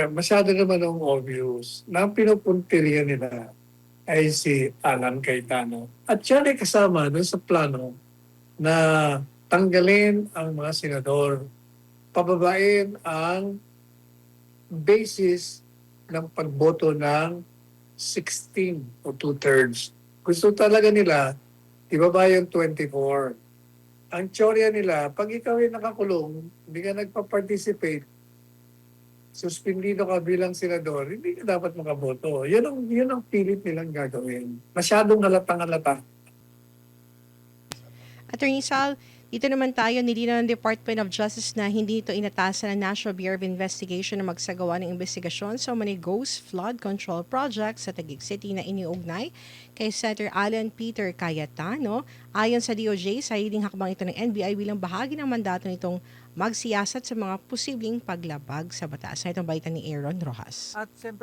Masyado naman ang obvious na ang pinupuntirya nila ay si Alan Cayetano. At siya ay kasama doon sa plano na tanggalin ang mga senador, pababain ang basis ng pagboto ng 16 o 2/3. Gusto talaga nila, ibaba yung 24. Ang teorya nila, pag ikaw ay nakakulong, hindi ka nagpa-participate, suspindido ka bilang senador, hindi ka dapat makaboto. Yun ang pilit nilang gagawin. Masyadong halatang-halata. Attorney Sal, dito naman tayo, nilinaw ng Department of Justice na hindi ito inatasan ng National Bureau of Investigation na magsagawa ng investigasyon sa umano'y Ghost Flood Control Project sa Taguig City na iniugnay kay Senator Alan Peter Cayetano. Ayon sa DOJ, sa hiling hakbang ito ng NBI bilang bahagi ng mandato nitong magsiyasat sa mga posibleng paglabag sa batas. Sa itong balitan ni Aaron Rojas.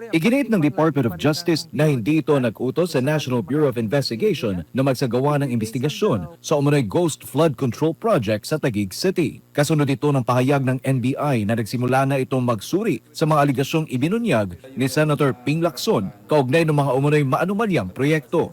Iginit ng Department of Justice na hindi ito nag-utos sa National Bureau of Investigation na magsagawa ng investigasyon sa umano'y Ghost Flood Control Project sa Taguig City. Kasunod ito ng pahayag ng NBI na nagsimula na itong magsuri sa mga aligasyong ibinunyag ni Senator Ping Lacson kaugnay ng mga umano'y maanumalyang proyekto.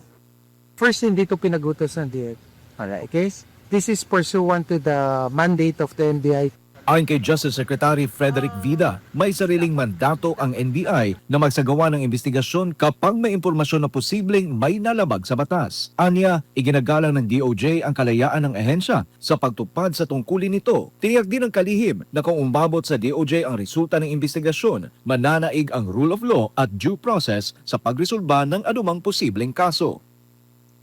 First, hindi ito pinagutos ng DF. Alright, okay? This is pursuant to the mandate of the NBI. Ayon kay Justice Secretary Frederick Vida, may sariling mandato ang NBI na magsagawa ng investigasyon kapag may impormasyon na posibleng may nalabag sa batas. Anya, iginagalang ng DOJ ang kalayaan ng ehensya sa pagtupad sa tungkulin nito. Tiniyak din ng kalihim na kung umabot sa DOJ ang resulta ng investigasyon, mananaig ang rule of law at due process sa pagresolba ng anumang posibleng kaso.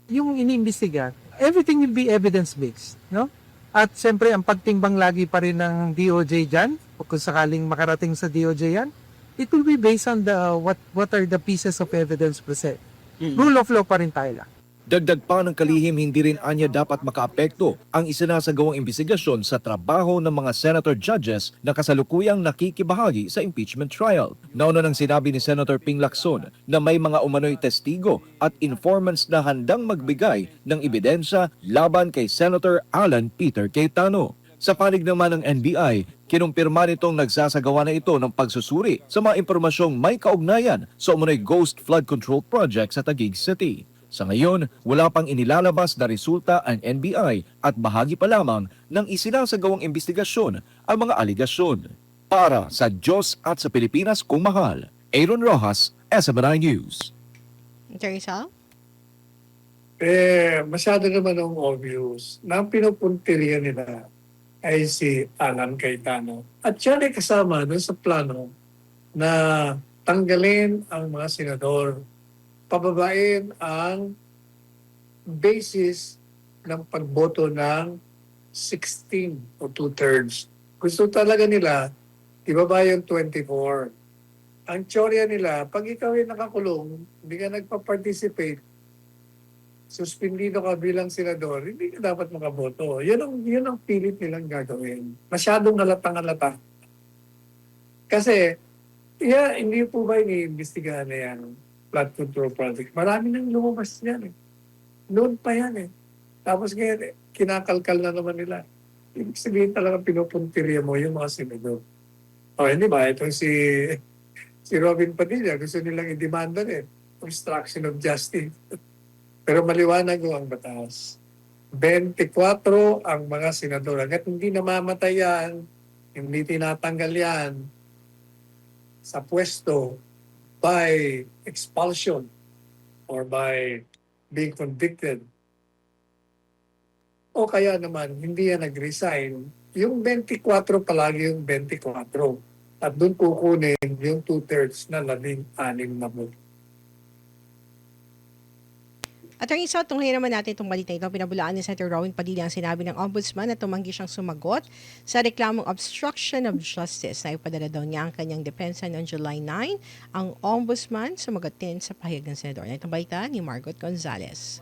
Yung iniimbestiga, everything will be evidence-based, no? At siyempre, ang pagtimbang lagi pa rin ng DOJ dyan, o kung sakaling makarating sa DOJ yan, it will be based on what are the pieces of evidence present. Rule of law pa rin tayo lang. Dagdag pa ng kalihim, hindi rin anya dapat makaapekto ang isinasagawang investigasyon sa trabaho ng mga senator judges na kasalukuyang nakikibahagi sa impeachment trial. Nauna nang sinabi ni Senator Ping Lacson na may mga umano'y testigo at informants na handang magbigay ng ebidensya laban kay Senator Alan Peter Cayetano. Sa panig naman ng NBI, kinumpirma nitong nagsasagawa na ito ng pagsusuri sa mga impormasyong may kaugnayan sa umano'y Ghost Flood Control Project sa Taguig City. Sa ngayon, wala pang inilalabas na resulta ang NBI at bahagi pa lamang ng isinasagawang investigasyon ang mga aligasyon. Para sa Diyos at sa Pilipinas kung mahal, Aaron Rojas, SMNI News. Attorney Sal? Masyado naman ang obvious na ang pinupuntirya nila ay si Alan Cayetano. At siya ay kasama doon sa plano na tanggalin ang mga senador, pababain ang basis ng pagboto ng 16 o 2/3. Gusto talaga nila, ibaba yung 24. Ang teorya nila, pag ikaw ay nakakulong, hindi ka nagpa-participate, suspindido ka bilang senador, hindi ka dapat makaboto. Yun ang pilit nilang gagawin. Masyadong halatang-halata. Kasi, hindi po ba iniimbestigahan na yan? Flood control project. Marami nang lumabas yan eh. Noon pa yan eh. Tapos ngayon, kinakalkal na naman nila. Ibig sabihin talaga pinupuntirya mo yung mga senador. O, hindi ba? Itong si Robin Padilla, gusto nilang i-demanda obstruction of justice. Pero maliwanag ang batas. 24 ang mga senador. Hanggat hindi namamatay yan, hindi tinatanggal yan sa pwesto, by expulsion or by being convicted. O kaya naman, hindi yan nag-resign. Yung 24 palagi yung 24. At doon kukunin yung 2/3 na 16 na vote. Attorney Sal, tunghayin naman natin itong balita ito. Pinabulaan ni Senator Robin Padilla ang sinabi ng Ombudsman na tumanggi siyang sumagot sa reklamong obstruction of justice na ipadala daw niya ang kanyang depensa noong July 9. Ang Ombudsman sumagot din sa pahayag ng Senador. Itong balita ni Margot Gonzalez.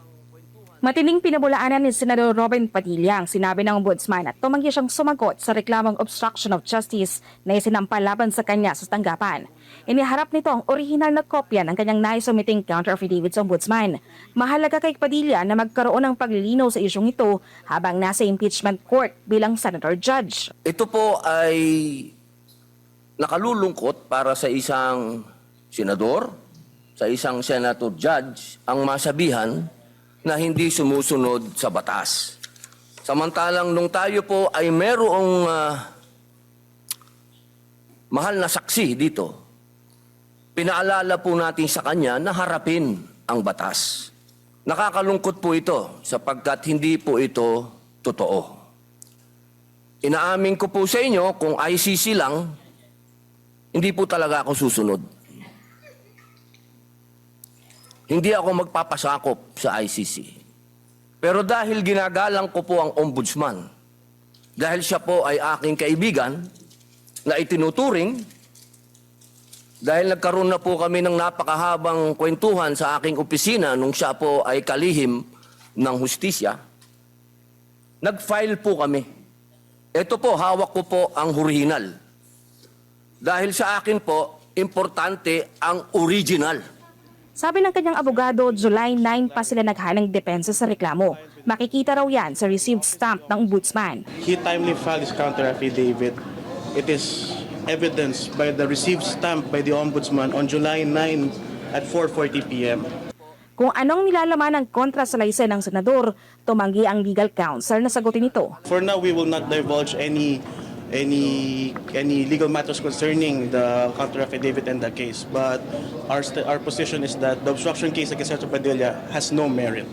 Matining pinabulaanan ni Senador Robin Padilla ang sinabi ng Ombudsman at tumanggi siyang sumagot sa reklamong obstruction of justice na isinampal laban sa kanya sa tanggapan. Iniharap nito ang orihinal na kopya ng kanyang naisumiting counter-affidavit sa Ombudsman. Mahalaga kay Padilla na magkaroon ng paglilinaw sa isyong ito habang nasa impeachment court bilang Senator Judge. Ito po ay nakalulungkot para sa isang senador, sa isang senator judge, ang masabihan na hindi sumusunod sa batas. Samantalang nung tayo po ay merong mahal na saksi dito, pinaalala po natin sa kanya na harapin ang batas. Nakakalungkot po ito sapagkat hindi po ito totoo. Inaamin ko po sa inyo, kung ICC lang, hindi po talaga ako susunod. Hindi ako magpapasakop sa ICC. Pero dahil ginagalang ko po ang ombudsman, dahil siya po ay aking kaibigan na itinuturing, dahil nagkaroon na po kami ng napakahabang kwentuhan sa aking opisina nung siya po ay kalihim ng hustisya, nag-file po kami. Ito po, hawak ko po ang original. Dahil sa akin po, importante ang original. Sabi ng kanyang abogado, July 9 pa sila naghalang depensa sa reklamo. Makikita raw yan sa received stamp ng ombudsman. He timely filed his counter affidavit. It is evidenced by the received stamp by the ombudsman on July 9 at 4:40 p.m. Kung anong nilalaman ng kontra sa laysen ng senador, tumanggi ang legal counsel na sagutin ito. For now, we will not divulge any legal matters concerning the counter affidavit and the case. But our position is that the obstruction case against Senator Padilla has no merit.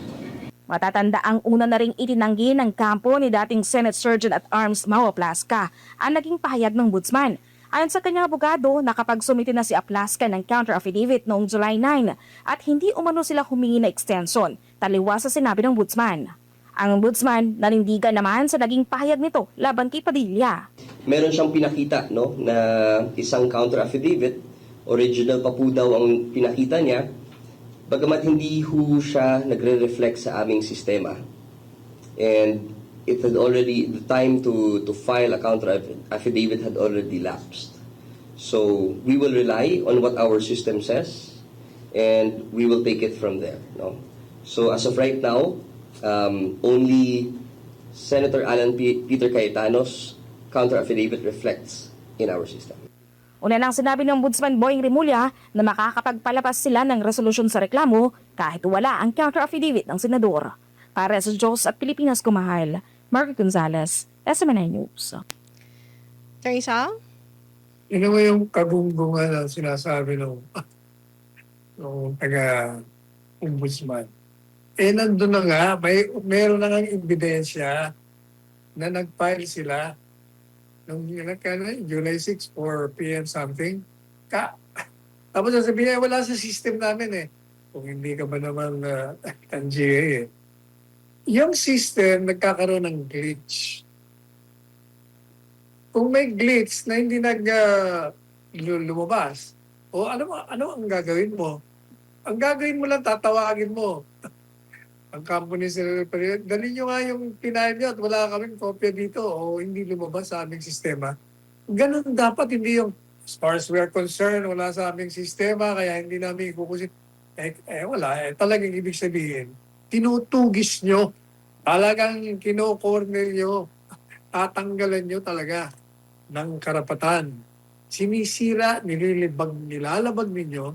Matatanda ang una na ring itinanggi ng kampo ni dating Senate Surgeon at Arms Mau Aplasca ang naging pahayag ng ombudsman. Ayon sa kanyang abogado, nakapagsumite na si Aplasca ng counter affidavit noong July 9 at hindi umano sila humingi na extension, taliwas sa sinabi ng ombudsman. Ang ombudsman nanindigan naman sa naging pahayag nito laban kay Padilla. Meron siyang pinakita, no, na isang counter affidavit, original pa po daw ang pinakita niya, bagamat hindi ho siya nagre-reflect sa aming sistema. And it had already, the time to file a counter affidavit had already lapsed. So we will rely on what our system says and we will take it from there. No? So as of right now, only Senator Alan Peter Cayetano's counter affidavit reflects in our system. Una nang sinabi ng Ombudsman Boying Rimulya na makakapagpalabas sila ng resolusyon sa reklamo kahit wala ang counter affidavit ng senador. Para sa Diyos at Pilipinas kumahal, Margaret Gonzalez, SMNI News. Teresa? Yun naman yung kabunggungan na sinasabi ng taga-ombudsman. Nandun na nga, meron na nga ebidensya na nag-file sila nung July 6 or PM something. Tapos sasabihin, wala sa system namin eh. Kung hindi ka ba naman NGA eh. Yung system nagkakaroon ng glitch. Kung may glitch na hindi lumabas, o ano ang gagawin mo? Ang gagawin mo lang, tatawagin mo. Ang company sila, dali nyo nga yung pinahin nyo at wala kaming kopya dito o hindi lumabas sa aming sistema. Ganun dapat, hindi yung as far as we are concerned, wala sa aming sistema, kaya hindi namin ikukusin. Wala. Talagang ibig sabihin, tinutugis nyo. Talagang kino-corner nyo. Tatanggalan nyo talaga ng karapatan. Sinisira, nilalabag ninyo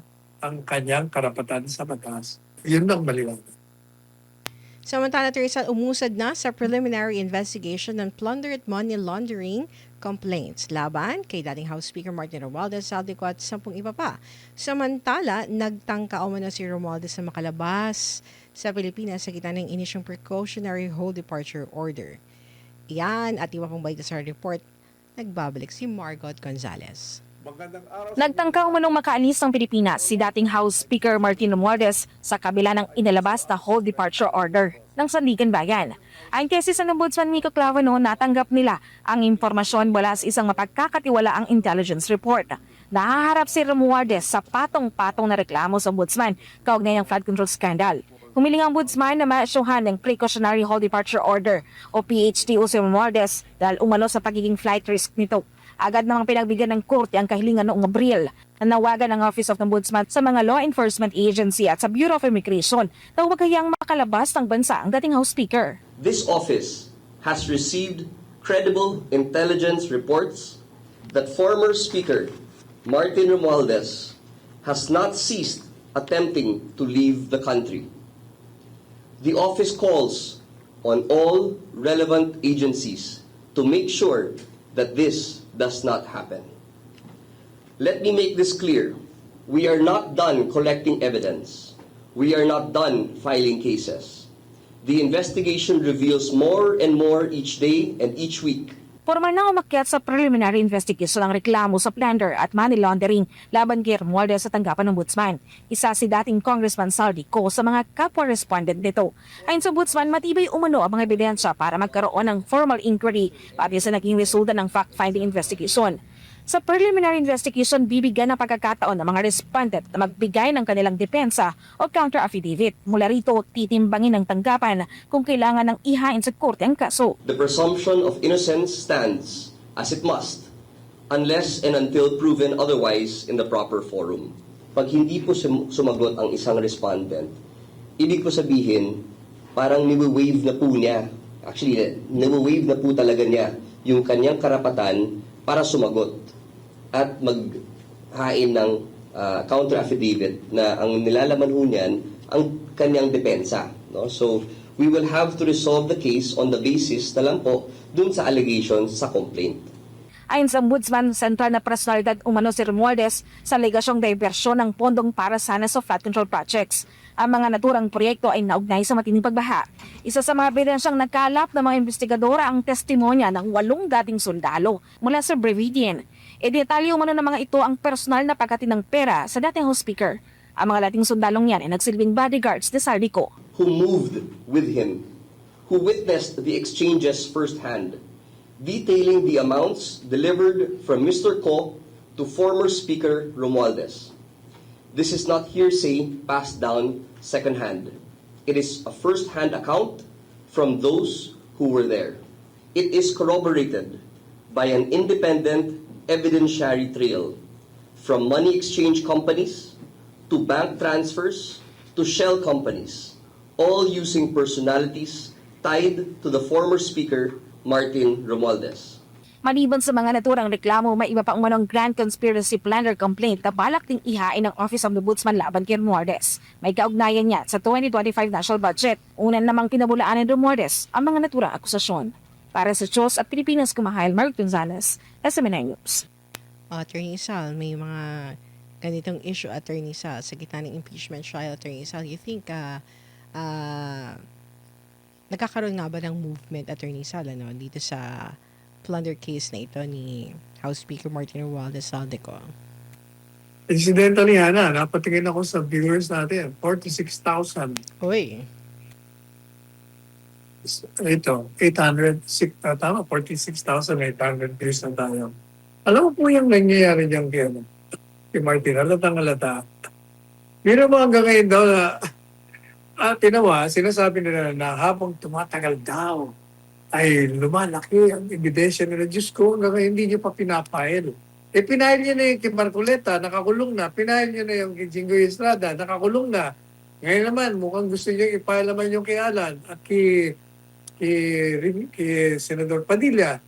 ang kanyang karapatan sa batas. Yun ang maliwanag. Samantala, Teresa, umusad na sa preliminary investigation ng plunder at money laundering complaints laban kay dating House Speaker Martin Romualdez Saldico at 10 iba pa. Samantala, nagtangka umano si Romualdez na makalabas sa Pilipinas sa gitna ng inisyong precautionary hold departure order. Iyan at iba pang balita sa report, nagbabalik si Margot Gonzalez. Nagtangka umanong makaalis ng Pilipinas si dating House Speaker Martin Romualdez sa kabila ng inilabas na hold departure order ng Sandigan Bayan. Ayon kay Assistant Ombudsman Miko Clavano, natanggap nila ang impormasyon mula sa isang mapagkakatiwalaang intelligence report. Nahaharap si Romualdez sa patong-patong na reklamo sa Ombudsman kaugnay ng flood control scandal. Humiling ang Ombudsman na maasyuhan ng Precautionary Hold Departure Order o PHDO si Romualdez dahil umano sa pagiging flight risk nito. Agad namang pinagbigyan ng korte ang kahilingan noong Abril na nawagan ang Office of the Ombudsman sa mga law enforcement agency at sa Bureau of Immigration na huwag kayang makalabas ng bansa ang dating House Speaker. This office has received credible intelligence reports that former Speaker Martin Romualdez has not ceased attempting to leave the country. The office calls on all relevant agencies to make sure that this does not happen. Let me make this clear. We are not done collecting evidence. We are not done filing cases. The investigation reveals more and more each day and each week. Formal na umakyat sa preliminary investigation ang reklamo sa plunder at money laundering laban kay Romualdez sa tanggapan ng Ombudsman. Isa si dating Congressman Saldi Co sa mga kapwa-respondent nito. Ayon sa Ombudsman, matibay umano ang mga ebidensya para magkaroon ng formal inquiry pati sa naging resulta ng fact-finding investigation. Sa preliminary investigation, bibigyan ng pagkakataon ng mga respondent na magbigay ng kanilang depensa o counter-affidavit. Mula rito, titimbangin ng tanggapan kung kailangan ng ihain sa korte ang kaso. The presumption of innocence stands as it must, unless and until proven otherwise in the proper forum. Pag hindi po sumagot ang isang respondent, ibig po sabihin, parang niwe-waive na po niya. Actually, niwe-waive na po talaga niya yung kanyang karapatan para sumagot at maghain ng counter-affidavit na ang nilalaman ho niyan ang kanyang depensa. No? So, we will have to resolve the case on the basis na lang po dun sa allegations sa complaint. Ayon sa Ombudsman, sentral na personalidad umano si Romualdez sa alegasyong diversyon ng pondong para sana sa flood control projects. Ang mga naturang proyekto ay naugnay sa matinding pagbaha. Isa sa mga ebidensyang nakalap ng mga investigadora ang testimonya ng 8 dating sundalo mula sa Brevidian. Detalye umano ng mga ito ang personal na paghatid ng pera sa dating House Speaker. Ang mga dating sundalong yan ay nagsilbing bodyguards ni Saldi Co. Who moved with him, who witnessed the exchanges firsthand, detailing the amounts delivered from Mr. Co to former Speaker Romualdez. This is not hearsay passed down secondhand. It is a first-hand account from those who were there. It is corroborated by an independent evidentiary trail from money exchange companies to bank transfers to shell companies, all using personalities tied to the former Speaker Martin Romualdez. Maliban sa mga naturang reklamo, may iba pa umanong grand conspiracy plunder complaint na balak ding ihain ng Office of the Ombudsman laban kay Romualdez. May kaugnayan niya sa 2025 national budget. Unan namang pinabulaan ni Romualdez ang mga naturang akusasyon. Para sa Diyos at Pilipinas, kumahayal Mark Gonzalez, SMNI News. Attorney Sal, may mga ganitong issue, Attorney Sal, sa gitna ng impeachment trial, Attorney Sal, you think nagkakaroon nga ba ng movement, Attorney Sal, dito sa plunder case na ito ni House Speaker Martin Romualdez Saldico? Incidentally, Hana, napatingin ako sa viewers natin, 46,000. Uy, Ito, 46,800 views na tayo. Alam mo po yung nangyayari dyan kay Martin, halatang halata. Pero mo hanggang ngayon daw na, tinawa, sinasabi nila na habang tumatagal daw, ay lumalaki ang ebidensya nila. Diyos ko, hanggang ngayon hindi niyo pa pinapile. Pinahil niyo na yung kay Marcoleta, nakakulong na. Pinahil niyo na yung kay Jinggoy Estrada, nakakulong na. Ngayon naman, mukhang gusto niyo ipile naman yung kay Alan at kay Senador Padilla.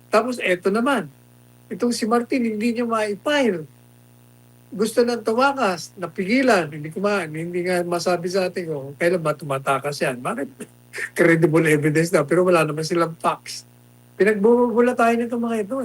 Tapos eto naman, itong si Martin, hindi niya ma-file. Gusto nang tumakas, napigilan. Hindi nga masabi sa atin kung kailan ba tumatakas yan. Bakit? Credible evidence na, pero wala naman silang facts. Pinagbubula tayo nitong mga ito